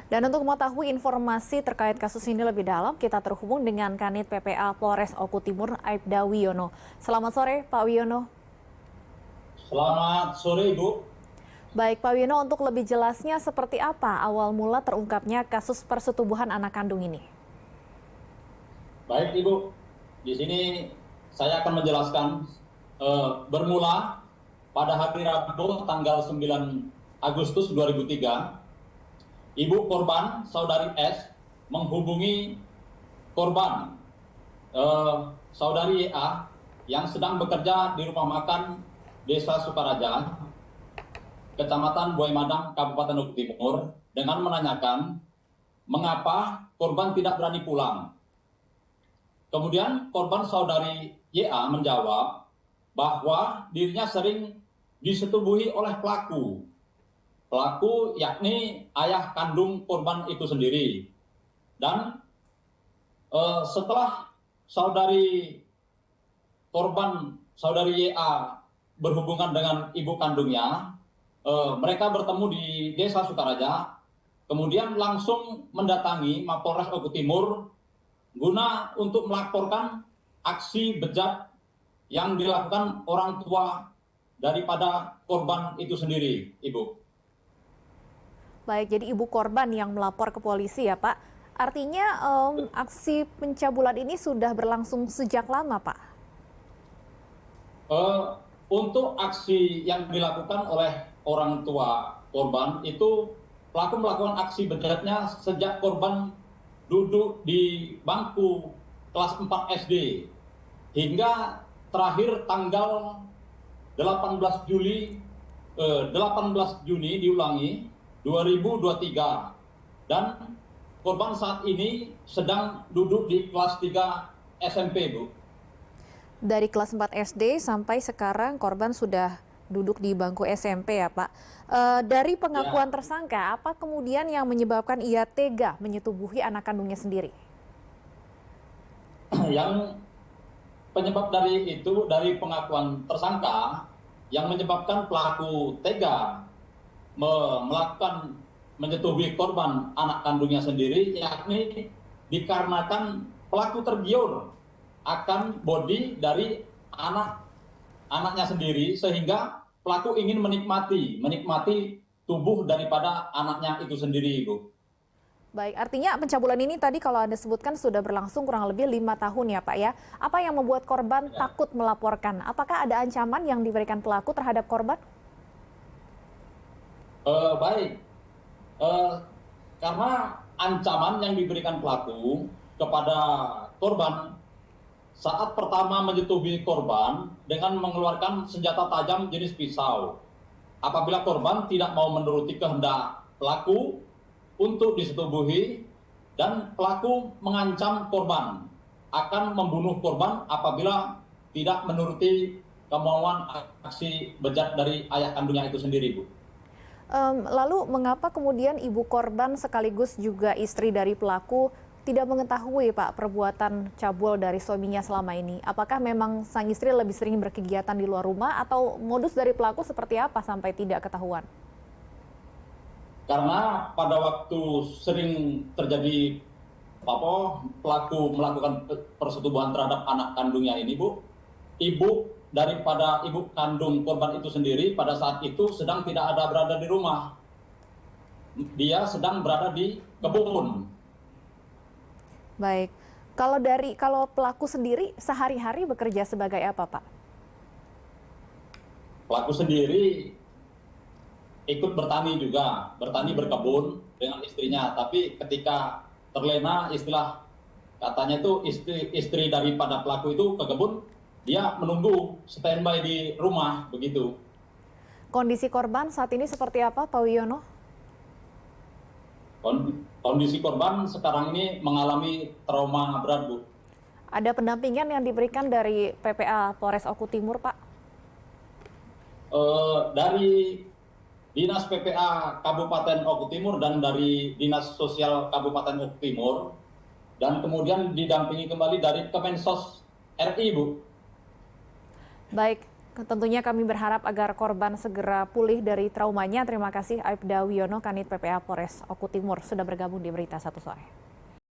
Dan untuk mengetahui informasi terkait kasus ini lebih dalam, kita terhubung dengan Kanit PPA Polres Oku Timur, Aibda Wiono. Selamat sore, Pak Wiono. Selamat sore, Ibu. Baik, Pak Wiono, untuk lebih jelasnya seperti apa awal mula terungkapnya kasus persetubuhan anak kandung ini? Baik, Ibu. Di sini saya akan menjelaskan bermula pada hari Rabu tanggal 9 Agustus 2003, Ibu korban, Saudari S, menghubungi korban, Saudari A, yang sedang bekerja di rumah makan Desa Sukaraja, Kecamatan Buai Madang, Kabupaten Oku Timur, dengan menanyakan mengapa korban tidak berani pulang. Kemudian korban Saudari YA menjawab bahwa dirinya sering disetubuhi oleh pelaku. Pelaku yakni ayah kandung korban itu sendiri. Dan setelah saudari korban, Saudari YA, berhubungan dengan ibu kandungnya, mereka bertemu di Desa Sukaraja, kemudian langsung mendatangi Mapolres Oku Timur guna untuk melaporkan aksi bejat yang dilakukan orang tua daripada korban itu sendiri, Ibu. Baik, jadi ibu korban yang melapor ke polisi ya, Pak. Artinya aksi pencabulan ini sudah berlangsung sejak lama, Pak? Untuk aksi yang dilakukan oleh orang tua korban itu, pelaku melakukan aksi bejatnya sejak korban duduk di bangku kelas 4 SD hingga terakhir tanggal 18 Juni diulangi 2023, dan korban saat ini sedang duduk di kelas 3 SMP, Bu. Dari kelas 4 SD sampai sekarang korban sudah duduk di bangku SMP ya, Pak. Dari pengakuan tersangka, apa kemudian yang menyebabkan ia tega menyetubuhi anak kandungnya sendiri? Yang penyebab dari pengakuan tersangka, yang menyebabkan pelaku tega melakukan menyetubuhi korban anak kandungnya sendiri, yakni dikarenakan pelaku tergiur akan body dari anaknya sendiri, sehingga pelaku ingin menikmati tubuh daripada anaknya itu sendiri, Ibu. Baik, artinya pencabulan ini tadi kalau Anda sebutkan sudah berlangsung kurang lebih 5 tahun ya, Pak ya. Apa yang membuat korban takut melaporkan? Apakah ada ancaman yang diberikan pelaku terhadap korban? Baik, karena ancaman yang diberikan pelaku kepada korban saat pertama menyetubuhi korban dengan mengeluarkan senjata tajam jenis pisau. Apabila korban tidak mau menuruti kehendak pelaku untuk disetubuhi, dan pelaku mengancam korban akan membunuh korban apabila tidak menuruti kemauan aksi bejat dari ayah kandungnya itu sendiri, Bu. Lalu mengapa kemudian ibu korban sekaligus juga istri dari pelaku tidak mengetahui, Pak, perbuatan cabul dari suaminya selama ini? Apakah memang sang istri lebih sering berkegiatan di luar rumah atau modus dari pelaku seperti apa sampai tidak ketahuan? Karena pada waktu sering terjadi pelaku melakukan persetubuhan terhadap anak kandungnya ini, Bu, daripada ibu kandung korban itu sendiri pada saat itu sedang tidak berada di rumah. Dia sedang berada di kebun. Baik, kalau pelaku sendiri sehari-hari bekerja sebagai apa, Pak? Pelaku sendiri ikut bertani juga, berkebun dengan istrinya. Tapi ketika terlena, istilah katanya itu istri daripada pelaku itu ke kebun, dia menunggu standby di rumah begitu. Kondisi korban saat ini seperti apa, Pak Wiono? Kondisi korban sekarang ini mengalami trauma berat, Bu. Ada pendampingan yang diberikan dari PPA Polres Oku Timur, Pak? Dari Dinas PPA Kabupaten Oku Timur dan dari Dinas Sosial Kabupaten Oku Timur, dan kemudian didampingi kembali dari Kemensos RI, Bu. Baik, tentunya kami berharap agar korban segera pulih dari traumanya. Terima kasih Aibda Wiono, Kanit PPA Polres Oku Timur sudah bergabung di Berita Satu Sore.